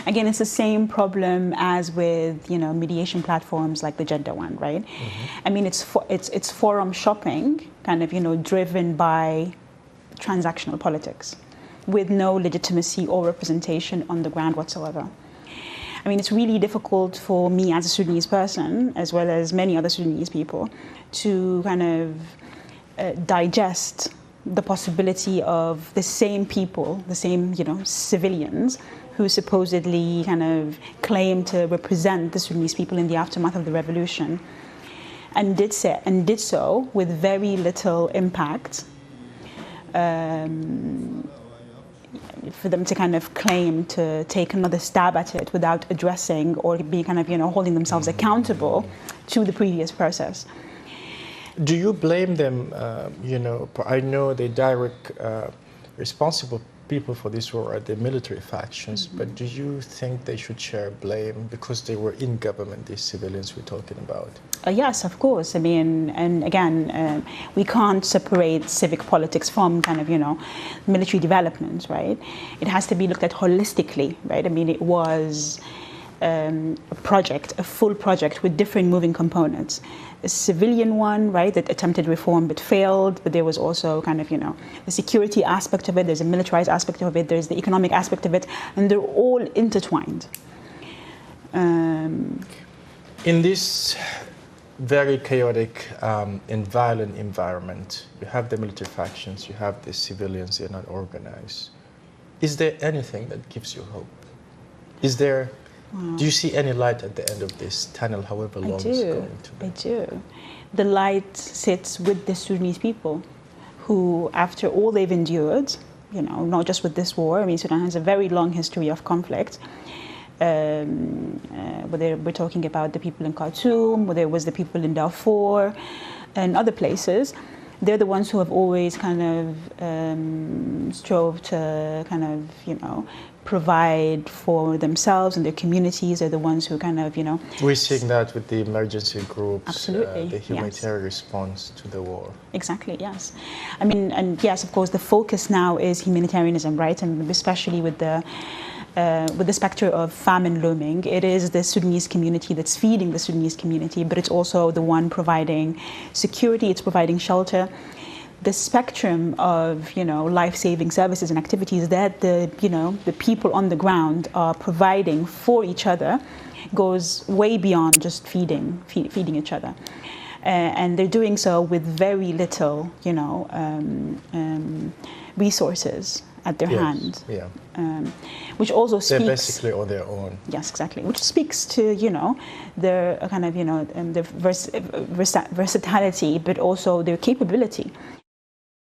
again, it's the same problem as with, you know, mediation platforms like the gender one, right? I mean, it's forum shopping, kind of, you know, driven by transactional politics with no legitimacy or representation on the ground whatsoever. I mean, it's really difficult for me as a Sudanese person, as well as many other Sudanese people, to kind of digest the possibility of the same people, the same, you know, civilians who supposedly kind of claim to represent the Sudanese people in the aftermath of the revolution, and did so with very little impact, for them to kind of claim to take another stab at it without addressing or be kind of, you know, holding themselves accountable to the previous process. Do you blame them? You know, I know the direct responsible people for this war are the military factions, but do you think they should share blame because they were in government, these civilians we're talking about? Yes, of course. I mean, and again, we can't separate civic politics from kind of, you know, military development, right? It has to be looked at holistically, right? I mean, it was a project, a full project with different moving components. A civilian one, right, that attempted reform but failed, but there was also kind of, you know, the security aspect of it, there's a militarized aspect of it, there's the economic aspect of it, and they're all intertwined. In this very chaotic and violent environment, you have the military factions, you have the civilians, they're not organized. Is there anything that gives you hope? Is there, do you see any light at the end of this tunnel, however long it's going to be? I do. The light sits with the Sudanese people who, after all they've endured, you know, not just with this war, I mean, Sudan has a very long history of conflict. Whether we're talking about the people in Khartoum, whether it was the people in Darfur and other places, they're the ones who have always kind of strove to kind of, you know, provide for themselves and their communities. They're the ones who kind of, you know... We're seeing that with the emergency groups, absolutely, the humanitarian response to the war. Exactly, yes. I mean, and yes, of course, the focus now is humanitarianism, right? And especially with the specter of famine looming, it is the Sudanese community that's feeding the Sudanese community, but it's also the one providing security, it's providing shelter. The spectrum of, you know, life-saving services and activities that the, you know, the people on the ground are providing for each other goes way beyond just feeding each other. And they're doing so with very little, you know, resources at their hand. Yeah. Which also speaks... They're basically on their own. Yes, exactly. Which speaks to, you know, their kind of, you know, their versatility, but also their capability.